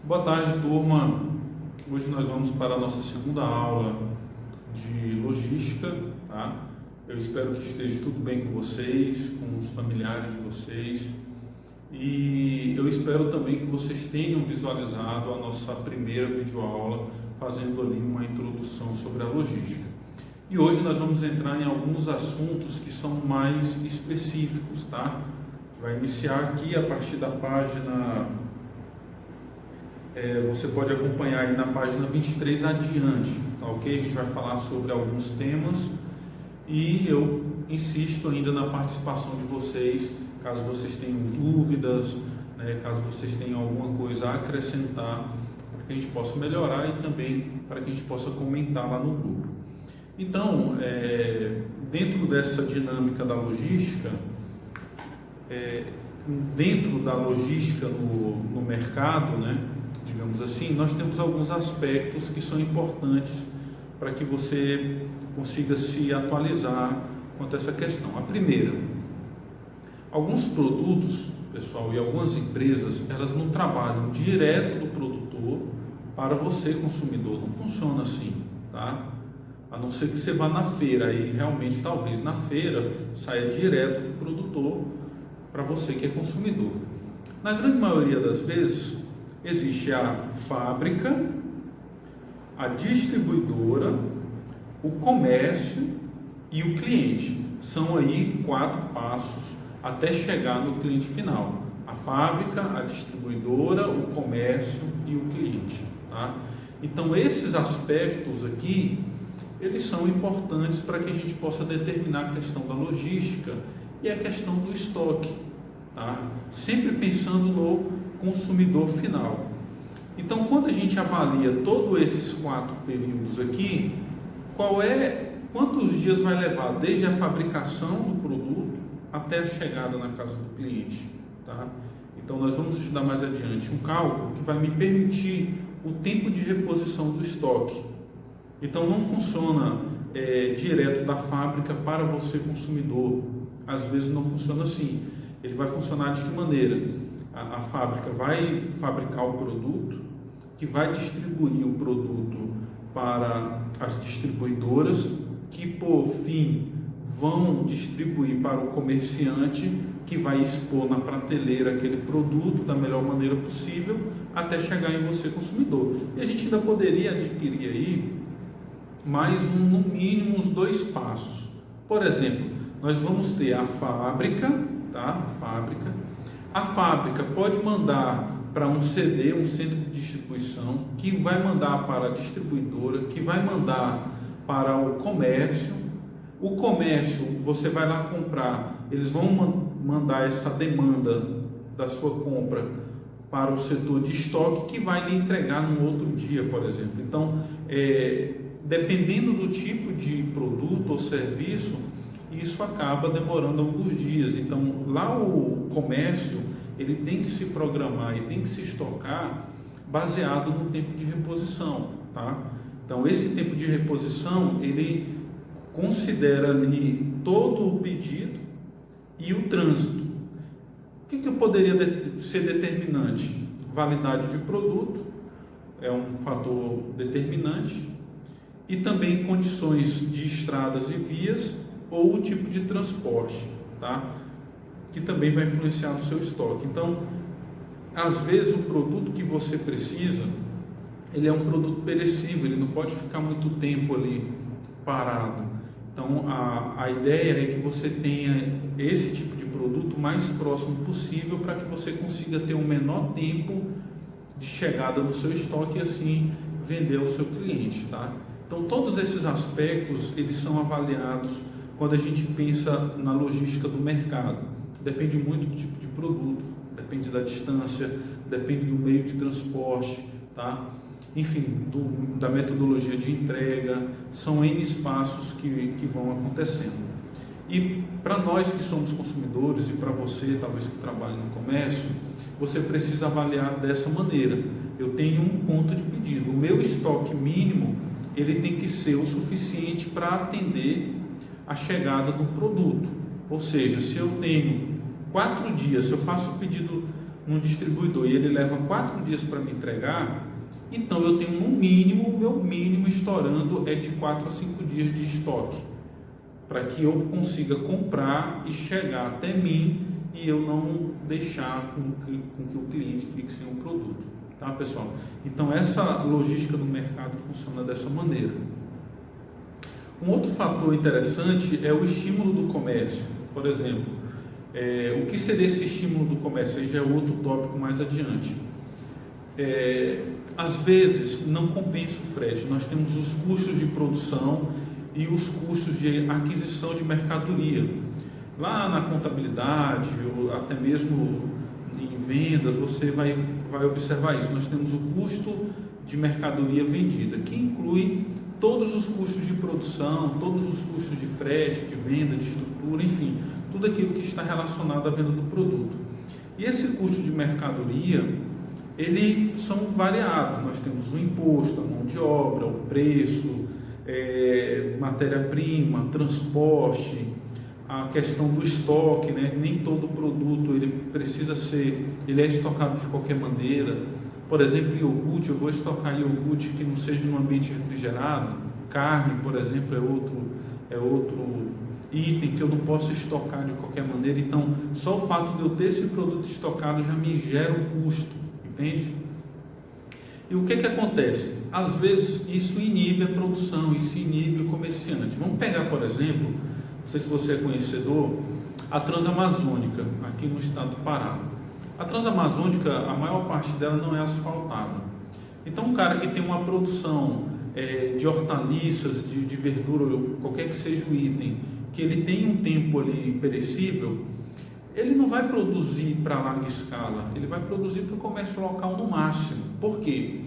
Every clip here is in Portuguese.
Boa tarde, turma. Hoje nós vamos para a nossa segunda aula de logística, tá? Eu espero que esteja tudo bem com vocês, com os familiares de vocês, e eu espero também que vocês tenham visualizado a nossa primeira videoaula, fazendo ali uma introdução sobre a logística. E hoje nós vamos entrar em alguns assuntos que são mais específicos, tá? Vai iniciar aqui a partir da página... você pode acompanhar aí na página 23 adiante, tá ok? A gente vai falar sobre alguns temas e eu insisto ainda na participação de vocês, caso vocês tenham dúvidas, né, caso vocês tenham alguma coisa a acrescentar, para que a gente possa melhorar e também para que a gente possa comentar lá no grupo. Então, dentro dessa dinâmica da logística, dentro da logística no mercado, né, digamos assim, nós temos alguns aspectos que são importantes para que você consiga se atualizar quanto a essa questão. A primeira, alguns produtos, pessoal, e algumas empresas, elas não trabalham direto do produtor para você, consumidor. Não funciona assim, tá? A não ser que você vá na feira e realmente, talvez na feira, saia direto do produtor para você que é consumidor. Na grande maioria das vezes, existe a fábrica, a distribuidora, o comércio e o cliente. São aí 4 passos até chegar no cliente final. A fábrica, a distribuidora, o comércio e o cliente, tá? Então esses aspectos aqui, eles são importantes para que a gente possa determinar a questão da logística e a questão do estoque, tá? Sempre pensando no consumidor final. Então, quando a gente avalia todos esses 4 períodos aqui, quantos dias vai levar desde a fabricação do produto até a chegada na casa do cliente, tá? Então, nós vamos estudar mais adiante um cálculo que vai me permitir o tempo de reposição do estoque. Então, não funciona direto da fábrica para você, consumidor. Às vezes não funciona assim. Ele vai funcionar de que maneira? A fábrica vai fabricar o produto, que vai distribuir o produto para as distribuidoras, que por fim vão distribuir para o comerciante, que vai expor na prateleira aquele produto da melhor maneira possível, até chegar em você, consumidor. E a gente ainda poderia adquirir aí mais no mínimo uns 2 passos. Por exemplo, nós vamos ter a fábrica, tá? A fábrica pode mandar para um CD, um centro de distribuição, que vai mandar para a distribuidora, que vai mandar para o comércio. O comércio, você vai lá comprar, eles vão mandar essa demanda da sua compra para o setor de estoque, que vai lhe entregar num outro dia, por exemplo. Então, dependendo do tipo de produto ou serviço, isso acaba demorando alguns dias. Então, lá o comércio, ele tem que se programar e tem que se estocar baseado no tempo de reposição, tá? Então, esse tempo de reposição, ele considera ali todo o pedido e o trânsito. O que poderia ser determinante? Validade de produto é um fator determinante, e também condições de estradas e vias ou o tipo de transporte, tá? Que também vai influenciar no seu estoque. Então, às vezes o produto que você precisa, ele é um produto perecível, ele não pode ficar muito tempo ali parado. Então, a ideia é que você tenha esse tipo de produto mais próximo possível, para que você consiga ter um menor tempo de chegada no seu estoque e assim vender ao seu cliente, tá? Então, todos esses aspectos, eles são avaliados quando a gente pensa na logística do mercado. Depende muito do tipo de produto, depende da distância, depende do meio de transporte, tá? Enfim, da metodologia de entrega, são N passos que vão acontecendo. E para nós que somos consumidores, e para você, talvez que trabalhe no comércio, você precisa avaliar dessa maneira. Eu tenho um ponto de pedido, o meu estoque mínimo, ele tem que ser o suficiente para atender a chegada do produto. Ou seja, se eu tenho 4 dias, se eu faço o pedido num distribuidor e ele leva 4 dias para me entregar, então eu tenho no mínimo, o meu mínimo estourando é de 4 a 5 dias de estoque, para que eu consiga comprar e chegar até mim e eu não deixar com que o cliente fique sem o produto, tá, pessoal? Então essa logística do mercado funciona dessa maneira. Um outro fator interessante é o estímulo do comércio. Por exemplo, o que seria esse estímulo do comércio? Aí já é outro tópico mais adiante. Às vezes não compensa o frete. Nós temos os custos de produção e os custos de aquisição de mercadoria. Lá na contabilidade ou até mesmo em vendas, você vai observar isso. Nós temos o custo de mercadoria vendida, que inclui todos os custos de produção, todos os custos de frete, de venda, de estrutura, enfim, tudo aquilo que está relacionado à venda do produto. E esse custo de mercadoria, eles são variados. Nós temos o imposto, a mão de obra, o preço, matéria-prima, transporte, a questão do estoque, né? Nem todo produto ele é estocado de qualquer maneira. Por exemplo, iogurte, eu vou estocar iogurte que não seja num ambiente refrigerado. Carne, por exemplo, é outro item que eu não posso estocar de qualquer maneira. Então, só o fato de eu ter esse produto estocado já me gera um custo, entende? E o que acontece? Às vezes isso inibe a produção, isso inibe o comerciante. Vamos pegar, por exemplo, não sei se você é conhecedor, a Transamazônica, aqui no estado do Pará. A Transamazônica, a maior parte dela não é asfaltada. Então, um cara que tem uma produção de hortaliças, de verdura, qualquer que seja o item, que ele tem um tempo ali perecível, ele não vai produzir para larga escala, ele vai produzir para o comércio local no máximo. Por quê?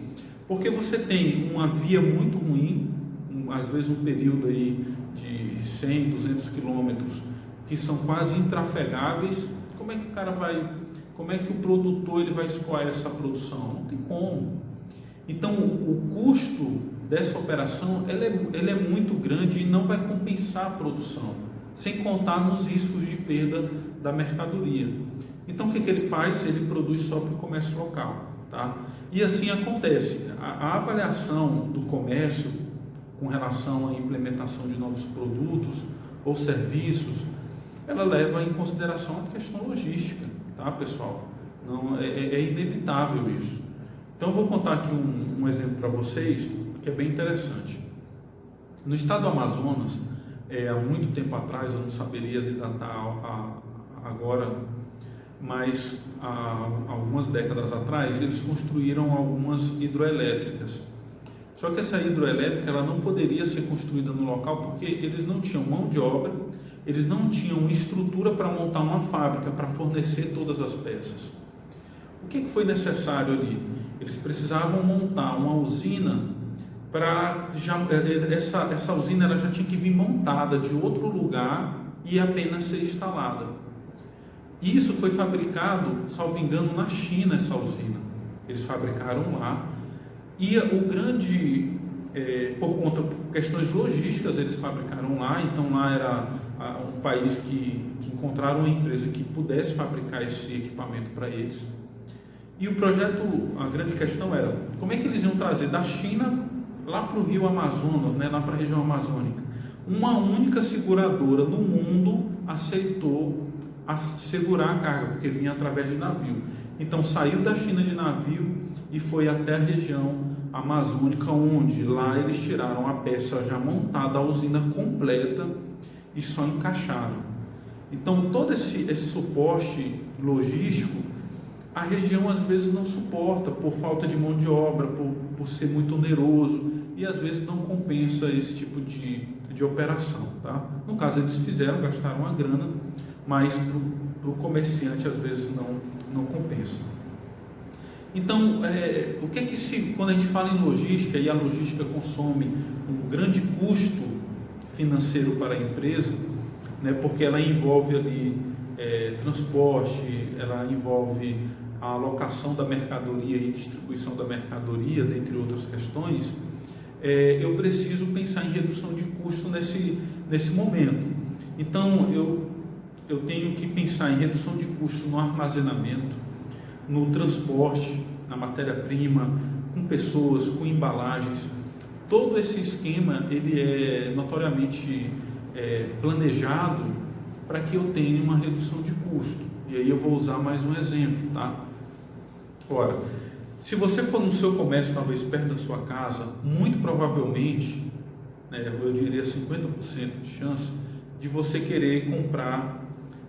Porque você tem uma via muito ruim, às vezes um período aí de 100, 200 quilômetros, que são quase intrafegáveis. Como é que o cara como é que o produtor ele vai escoar essa produção? Não tem como. Então o custo dessa operação ele é muito grande e não vai compensar a produção, sem contar nos riscos de perda da mercadoria. Então o que ele faz? Ele produz só para o comércio local, tá? E assim acontece. A avaliação do comércio com relação à implementação de novos produtos ou serviços, ela leva em consideração a questão logística, tá, pessoal? Não, é inevitável isso. Então eu vou contar aqui um exemplo para vocês que é bem interessante. No estado do Amazonas, há muito tempo atrás, eu não saberia datar agora, mas há algumas décadas atrás, eles construíram algumas hidroelétricas. Só que essa hidroelétrica ela não poderia ser construída no local porque eles não tinham mão de obra, eles não tinham estrutura para montar uma fábrica para fornecer todas as peças. O que foi necessário ali? Eles precisavam montar uma usina essa usina ela já tinha que vir montada de outro lugar e apenas ser instalada. E isso foi fabricado, salvo engano, na China, essa usina. Eles fabricaram lá. E por questões logísticas, eles fabricaram lá. Então lá era um país que encontraram uma empresa que pudesse fabricar esse equipamento para eles. E o projeto, a grande questão era, como é que eles iam trazer da China lá para o rio Amazonas, né, lá para a região amazônica? Uma única seguradora no mundo aceitou segurar a carga, porque vinha através de navio. Então saiu da China de navio e foi até a região amazônica, onde lá eles tiraram a peça já montada, a usina completa, e só encaixaram. Então todo esse suporte logístico, a região às vezes não suporta por falta de mão de obra, por ser muito oneroso, e às vezes não compensa esse tipo de operação, tá? No caso eles fizeram, gastaram uma grana, mas para o comerciante às vezes não compensa. Então, quando a gente fala em logística, e a logística consome um grande custo financeiro para a empresa, né, porque ela envolve ali transporte, ela envolve a alocação da mercadoria e distribuição da mercadoria, dentre outras questões, eu preciso pensar em redução de custo nesse momento. Então, eu tenho que pensar em redução de custo no armazenamento, no transporte, na matéria-prima, com pessoas, com embalagens. Todo esse esquema ele é notoriamente planejado para que eu tenha uma redução de custo. E aí eu vou usar mais um exemplo, tá? Ora, se você for no seu comércio, talvez perto da sua casa, muito provavelmente, eu diria 50% de chance de você querer comprar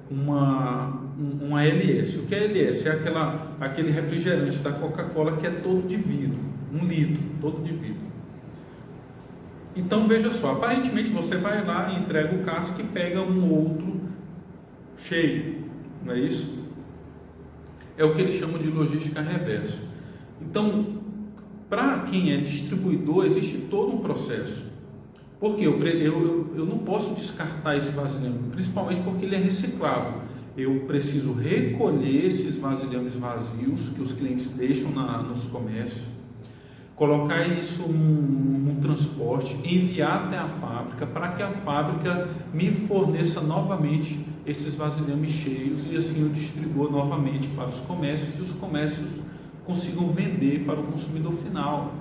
uma LS. O que é LS? É aquele refrigerante da Coca-Cola que é todo de vidro, 1 litro, todo de vidro. Então veja só, aparentemente você vai lá e entrega o casco e pega um outro cheio, não é isso? É o que eles chamam de logística reversa. Então, para quem é distribuidor, existe todo um processo. Porque eu não posso descartar esse vasilhame, principalmente porque ele é reciclável. Eu preciso recolher esses vasilhames vazios que os clientes deixam nos comércios, colocar isso num transporte, enviar até a fábrica, para que a fábrica me forneça novamente esses vasilhames cheios e assim eu distribua novamente para os comércios e os comércios consigam vender para o consumidor final.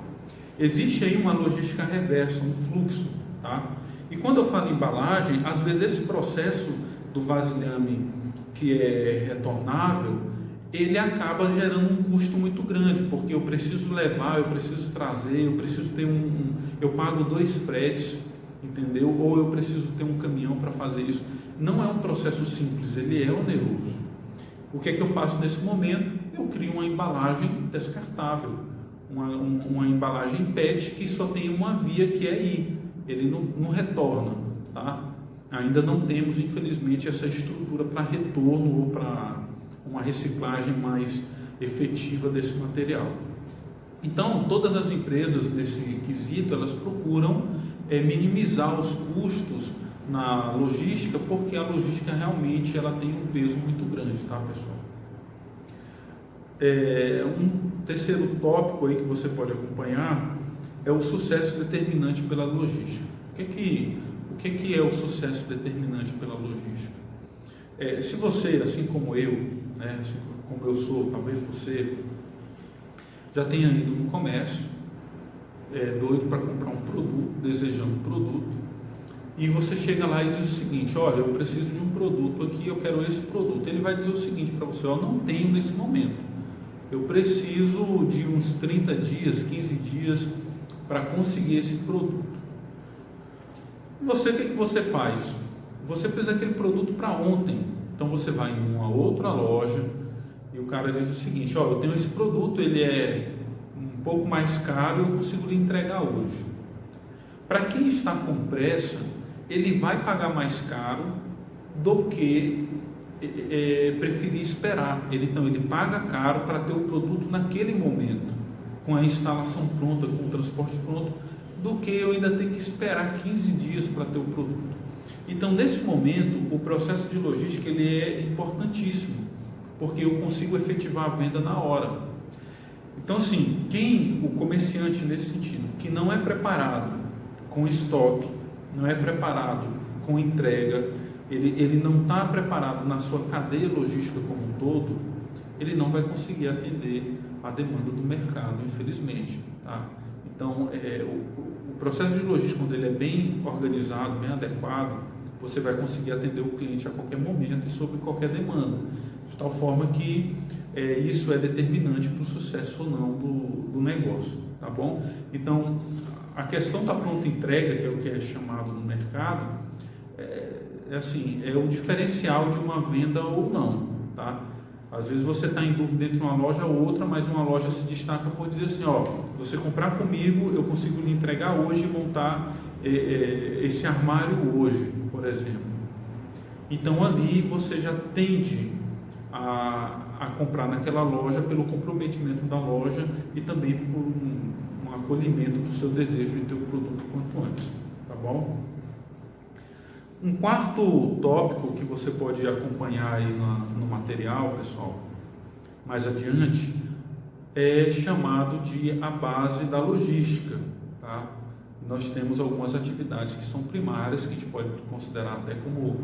Existe aí uma logística reversa, um fluxo, tá? E quando eu falo em embalagem, às vezes esse processo do vasilhame que é retornável, ele acaba gerando um custo muito grande, porque eu preciso levar, eu preciso trazer, eu preciso ter eu pago 2 fretes, entendeu? Ou eu preciso ter um caminhão para fazer isso. Não é um processo simples, ele é oneroso. O que é que eu faço nesse momento? Eu crio uma embalagem descartável, uma embalagem PET que só tem uma via, que é ir, ele não retorna, tá? Ainda não temos, infelizmente, essa estrutura para retorno ou para uma reciclagem mais efetiva desse material. Então, todas as empresas nesse quesito, elas procuram minimizar os custos na logística, porque a logística realmente ela tem um peso muito grande, tá, pessoal? Um terceiro tópico aí que você pode acompanhar é o sucesso determinante pela logística. O que é o sucesso determinante pela logística? Se você, assim como eu, assim como eu sou, talvez você já tenha ido no comércio, doido para comprar um produto, desejando um produto, e você chega lá e diz o seguinte: olha, eu preciso de um produto aqui, eu quero esse produto. Ele vai dizer o seguinte para você: eu não tenho nesse momento, eu preciso de uns 30 dias, 15 dias para conseguir esse produto. Você, o que você faz? Você precisa daquele produto para ontem. Então você vai em uma outra loja e o cara diz o seguinte: ó, eu tenho esse produto, ele é um pouco mais caro, eu consigo lhe entregar hoje. Para quem está com pressa, ele vai pagar mais caro do que preferir esperar. Então ele paga caro para ter o produto naquele momento, com a instalação pronta, com o transporte pronto, do que eu ainda ter que esperar 15 dias para ter o produto. Então, nesse momento, o processo de logística ele é importantíssimo, porque eu consigo efetivar a venda na hora. Então, assim, o comerciante nesse sentido, que não é preparado com estoque, não é preparado com entrega, ele não está preparado na sua cadeia logística como um todo, ele não vai conseguir atender a demanda do mercado, infelizmente, tá? Então, o processo de logística, quando ele é bem organizado, bem adequado, você vai conseguir atender o cliente a qualquer momento e sobre qualquer demanda, de tal forma que isso é determinante para o sucesso ou não do negócio, tá bom? Então, a questão da pronta entrega, que é o que é chamado no mercado, é o diferencial de uma venda ou não, tá? Às vezes você está em dúvida entre uma loja ou outra, mas uma loja se destaca por dizer assim: ó, você comprar comigo, eu consigo lhe entregar hoje e montar esse armário hoje, por exemplo. Então ali você já tende a comprar naquela loja pelo comprometimento da loja e também por um acolhimento do seu desejo de ter o produto quanto antes, tá bom? Um quarto tópico que você pode acompanhar aí no material, pessoal, mais adiante, é chamado de a base da logística, tá? Nós temos algumas atividades que são primárias, que a gente pode considerar até como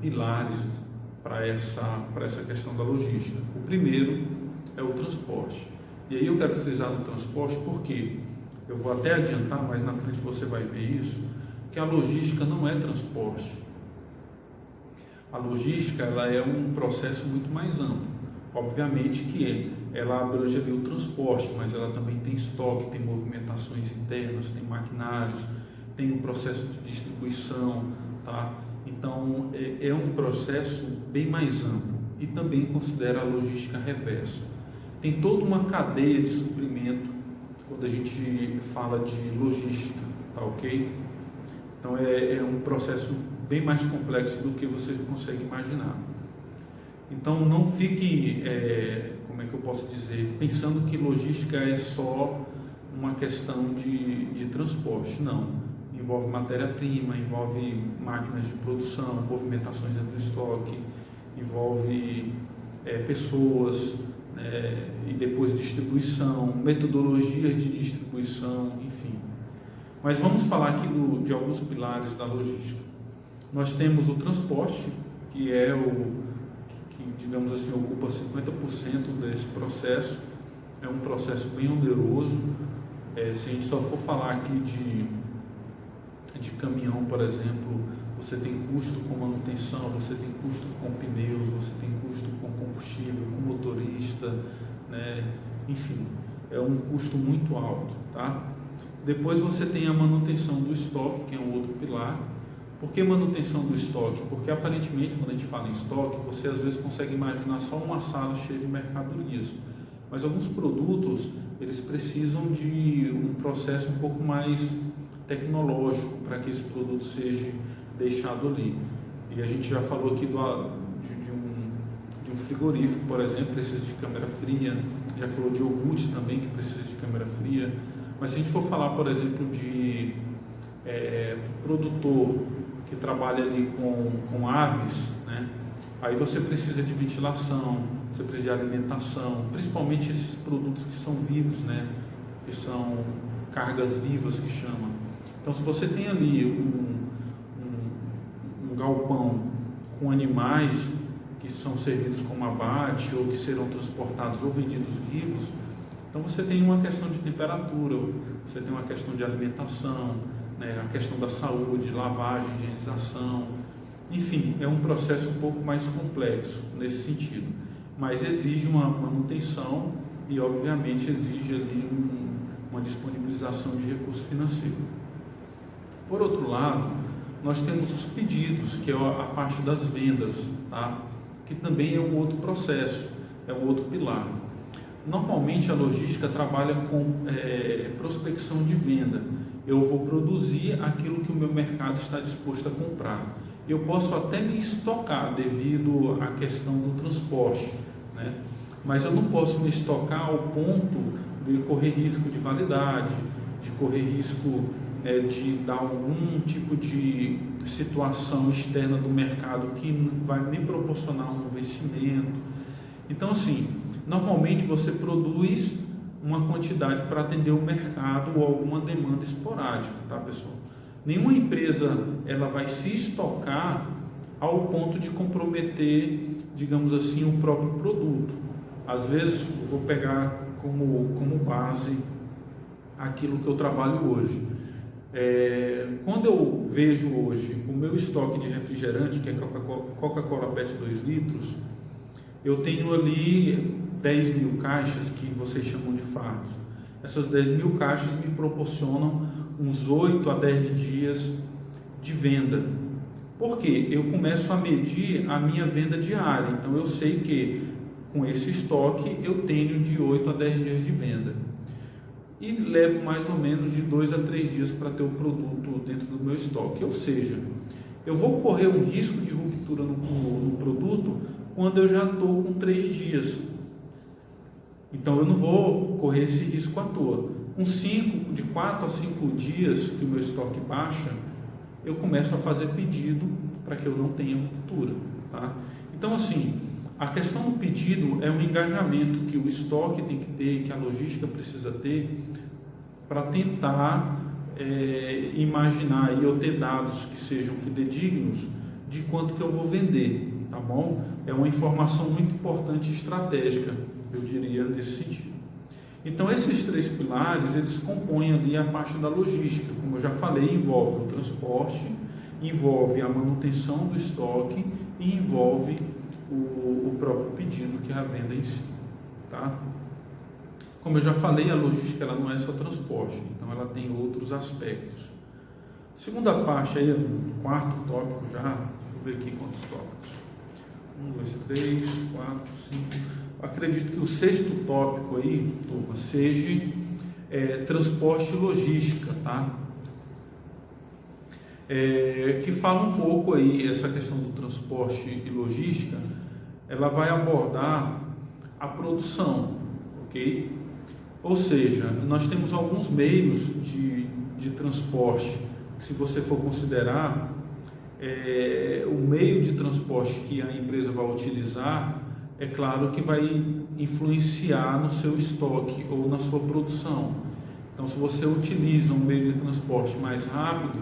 pilares para essa questão da logística. O primeiro é o transporte. E aí eu quero frisar no transporte porque eu vou até adiantar, mas na frente você vai ver isso, que a logística não é transporte. A logística, ela é um processo muito mais amplo. Obviamente que ela abrange ali o transporte, mas ela também tem estoque, tem movimentações internas, tem maquinários, tem um processo de distribuição, tá? Então é um processo bem mais amplo e também considera a logística reversa. Tem toda uma cadeia de suprimento quando a gente fala de logística, tá ok? Então é um processo bem mais complexo do que você consegue imaginar. Então não fique, como é que eu posso dizer, pensando que logística é só uma questão de transporte. Não, envolve matéria-prima, envolve máquinas de produção, movimentações dentro do estoque, envolve pessoas, e depois distribuição, metodologias de distribuição, enfim. Mas vamos falar aqui de alguns pilares da logística. Nós temos o transporte, que é que, digamos assim, ocupa 50% desse processo. É um processo bem oneroso. Se a gente só for falar aqui de caminhão, por exemplo, você tem custo com manutenção, você tem custo com pneus, você tem custo com combustível, com motorista, né? Enfim, é um custo muito alto, tá? Depois você tem a manutenção do estoque, que é um outro pilar. Por que manutenção do estoque? Porque aparentemente, quando a gente fala em estoque, você às vezes consegue imaginar só uma sala cheia de mercadorias. Mas alguns produtos, eles precisam de um processo um pouco mais tecnológico para que esse produto seja deixado ali. E a gente já falou aqui de um frigorífico, por exemplo, precisa de câmara fria. Já falou de iogurte também, que precisa de câmara fria. Mas se a gente for falar, por exemplo, de produtor que trabalha ali com aves, né? Aí você precisa de ventilação, você precisa de alimentação, principalmente esses produtos que são vivos, né? Que são cargas vivas que chama. Então, se você tem ali um galpão com animais que são servidos como abate ou que serão transportados ou vendidos vivos, então você tem uma questão de temperatura, você tem uma questão de alimentação, né, a questão da saúde, lavagem, higienização, enfim, é um processo um pouco mais complexo nesse sentido, mas exige uma manutenção e obviamente exige ali uma disponibilização de recurso financeiro. Por outro lado, nós temos os pedidos, que é a parte das vendas, tá? Que também é um outro processo, é um outro pilar. Normalmente a logística trabalha com prospecção de venda. Eu vou produzir aquilo que o meu mercado está disposto a comprar. Eu posso até me estocar devido à questão do transporte, né? Mas eu não posso me estocar ao ponto de correr risco de validade, de correr risco de dar algum tipo de situação externa do mercado que vai me proporcionar um vencimento. Então, assim, normalmente você produz uma quantidade para atender o mercado ou alguma demanda esporádica, tá, pessoal? Nenhuma empresa ela vai se estocar ao ponto de comprometer, digamos assim, o próprio produto. Às vezes, eu vou pegar como base aquilo que eu trabalho hoje. Quando eu vejo hoje o meu estoque de refrigerante, que é Coca-Cola PET 2 litros, eu tenho ali 10 mil caixas que vocês chamam de fardos. Essas 10 mil caixas me proporcionam uns 8 a 10 dias de venda. Por quê? Eu começo a medir a minha venda diária. Então eu sei que com esse estoque eu tenho de 8 a 10 dias de venda. E levo mais ou menos de 2 a 3 dias para ter o produto dentro do meu estoque. Ou seja, eu vou correr um risco de ruptura no produto quando eu já estou com 3 dias. Então eu não vou correr esse risco à toa. Com de 4 a 5 dias que o meu estoque baixa, eu começo a fazer pedido para que eu não tenha ruptura, tá? Então, assim, a questão do pedido é um engajamento que o estoque tem que ter, que a logística precisa ter, para tentar imaginar e eu ter dados que sejam fidedignos de quanto que eu vou vender, tá bom? É uma informação muito importante e estratégica eu diria nesse sentido. Então, esses 3 pilares, eles compõem ali a parte da logística. Como eu já falei, envolve o transporte, envolve a manutenção do estoque e envolve o próprio pedido, que é a venda em si, tá? Como eu já falei, a logística ela não é só transporte, então ela tem outros aspectos. Segunda parte, aí, 4º tópico já, deixa eu ver aqui quantos tópicos. 1, 2, 3, 4, 5. Acredito que o 6º tópico aí, turma, seja transporte e logística, tá? Que fala um pouco aí, essa questão do transporte e logística, ela vai abordar a produção, ok? Ou seja, nós temos alguns meios de transporte, se você for considerar, o meio de transporte que a empresa vai utilizar, é claro que vai influenciar no seu estoque ou na sua produção. Então, se você utiliza um meio de transporte mais rápido,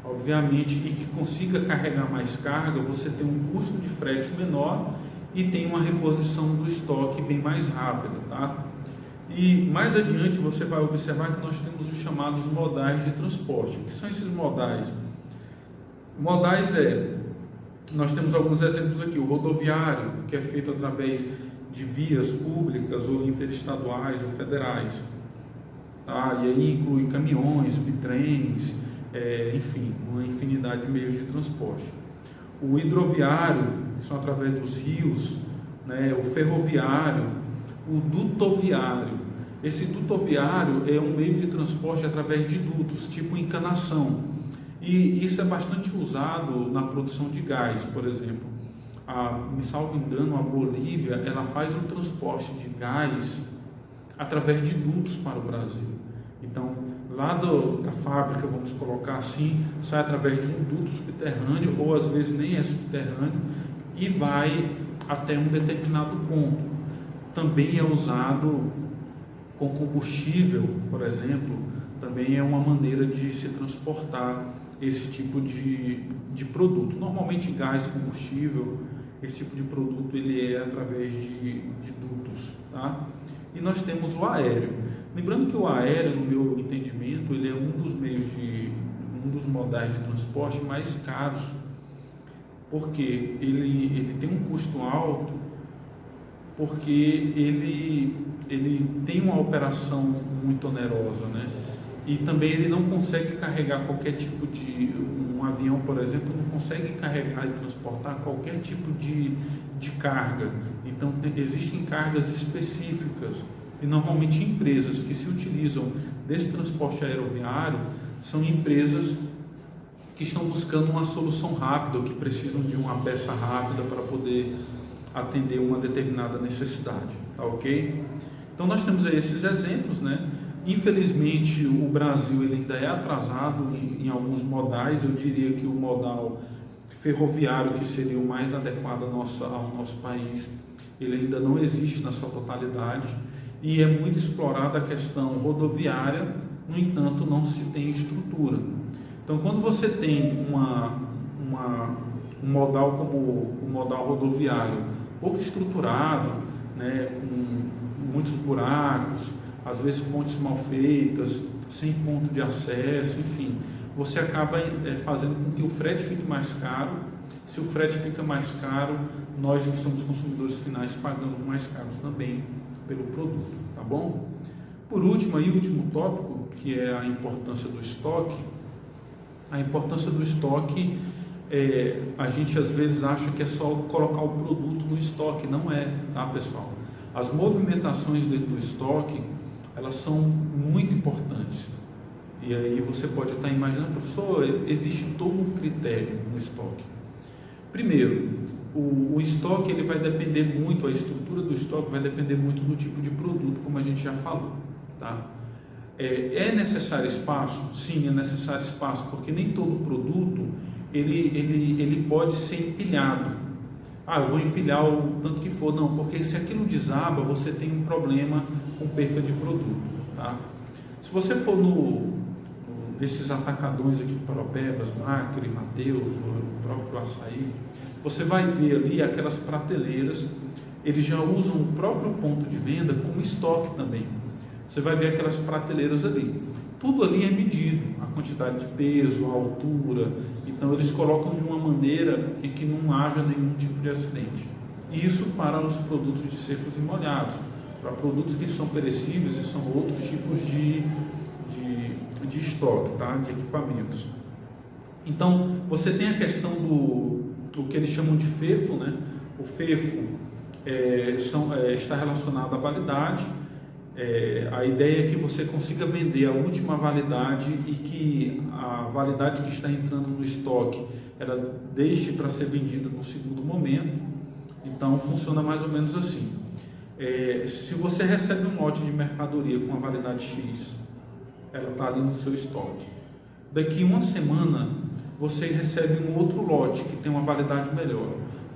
obviamente, e que consiga carregar mais carga, você tem um custo de frete menor e tem uma reposição do estoque bem mais rápida, tá? E mais adiante você vai observar que nós temos os chamados modais de transporte. O que são esses modais? Modais nós temos alguns exemplos aqui, o rodoviário, que é feito através de vias públicas ou interestaduais ou federais, tá? E aí inclui caminhões, bitrens, enfim, uma infinidade de meios de transporte. O hidroviário, que são através dos rios, né? O ferroviário, o dutoviário. Esse dutoviário é um meio de transporte através de dutos, tipo encanação. E isso é bastante usado na produção de gás, por exemplo. Me salvo engano, a Bolívia, ela faz o transporte de gás através de dutos para o Brasil. Então, lá da fábrica, vamos colocar assim, sai através de um duto subterrâneo, ou às vezes nem é subterrâneo, e vai até um determinado ponto. Também é usado com combustível, por exemplo, também é uma maneira de se transportar esse tipo de produto. Normalmente gás, combustível, esse tipo de produto ele é através de dutos, tá? E nós temos o aéreo. Lembrando que o aéreo, no meu entendimento, ele é um dos modais de transporte mais caros, porque ele tem um custo alto, porque ele tem uma operação muito onerosa, né? E também ele não consegue carregar qualquer tipo um avião, por exemplo, não consegue carregar e transportar qualquer tipo de carga. Então existem cargas específicas e normalmente empresas que se utilizam desse transporte aeroviário são empresas que estão buscando uma solução rápida ou que precisam de uma peça rápida para poder atender uma determinada necessidade, tá ok? Então nós temos aí esses exemplos, né? Infelizmente o Brasil ele ainda é atrasado em alguns modais. Eu diria que o modal ferroviário, que seria o mais adequado ao nosso país, ele ainda não existe na sua totalidade, e é muito explorada a questão rodoviária, no entanto não se tem estrutura. Então quando você tem um modal como o modal rodoviário pouco estruturado, né, com muitos buracos, às vezes pontes mal feitas, sem ponto de acesso, enfim, você acaba fazendo com que o frete fique mais caro. Se o frete fica mais caro, nós que somos consumidores finais pagamos mais caros também pelo produto, tá bom? Por último, aí, o último tópico, que é a importância do estoque. A importância do estoque, a gente às vezes acha que é só colocar o produto no estoque, não é, tá, pessoal? As movimentações dentro do estoque, elas são muito importantes. E aí você pode estar imaginando, professor, existe todo um critério no estoque. Primeiro, o estoque ele vai depender muito, a estrutura do estoque vai depender muito do tipo de produto, como a gente já falou, tá? É necessário espaço? Sim, é necessário espaço, porque nem todo produto ele pode ser empilhado. Eu vou empilhar o tanto que for. Não, porque se aquilo desaba, você tem um problema com perca de produto, tá? Se você for nesses atacadões aqui de Paropebas, Macri, Mateus, o próprio Açaí, você vai ver ali aquelas prateleiras eles já usam o próprio ponto de venda como estoque também. Você vai ver aquelas prateleiras ali. Tudo ali é medido, a quantidade de peso, a altura. Então eles colocam de uma maneira em que não haja nenhum tipo de acidente. Isso para os produtos de secos e molhados. Para produtos que são perecíveis e são outros tipos de estoque, tá? De equipamentos. Então você tem a questão do que eles chamam de FEFO, né? O FEFO está relacionado à validade. A ideia é que você consiga vender a última validade e que a validade que está entrando no estoque ela deixe para ser vendida no segundo momento. Então funciona mais ou menos assim. Se você recebe um lote de mercadoria com a validade X, ela está ali no seu estoque. Daqui uma semana você recebe um outro lote que tem uma validade melhor.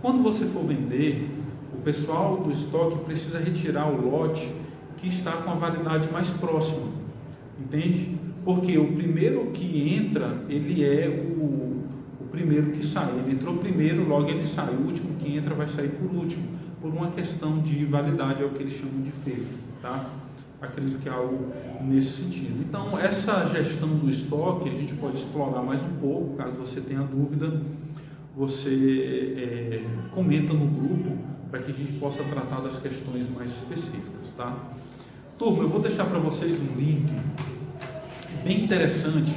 Quando você for vender, o pessoal do estoque precisa retirar o lote que está com a validade mais próxima, entende? Porque o primeiro que entra, ele é o primeiro que sai. Ele entrou primeiro, logo ele sai. O último que entra vai sair por último, por uma questão de validade, é o que eles chamam de FEFO, tá? Acredito que é algo nesse sentido. Então, essa gestão do estoque, a gente pode explorar mais um pouco. Caso você tenha dúvida, você comenta no grupo, para que a gente possa tratar das questões mais específicas, tá? Turma, eu vou deixar para vocês um link bem interessante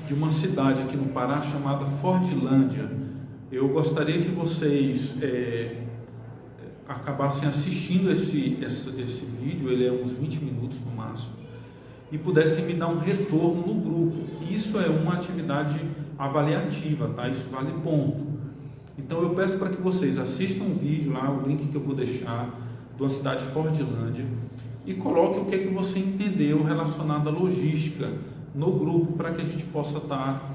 de uma cidade aqui no Pará chamada Fordlândia. Eu gostaria que vocês acabassem assistindo esse vídeo, ele é uns 20 minutos no máximo, e pudessem me dar um retorno no grupo. Isso é uma atividade avaliativa, tá? Isso vale ponto. Então eu peço para que vocês assistam o vídeo lá, o link que eu vou deixar, de uma cidade Fordlândia, e coloque o que é que você entendeu relacionado à logística no grupo, para que a gente possa estar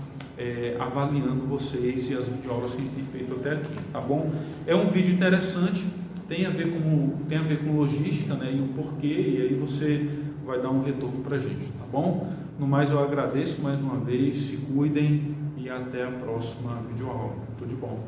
avaliando vocês e as videoaulas que a gente tem feito até aqui, tá bom? É um vídeo interessante, tem a ver com logística, né, e o porquê, e aí você vai dar um retorno para a gente, tá bom? No mais, eu agradeço mais uma vez, se cuidem e até a próxima videoaula. Tudo de bom.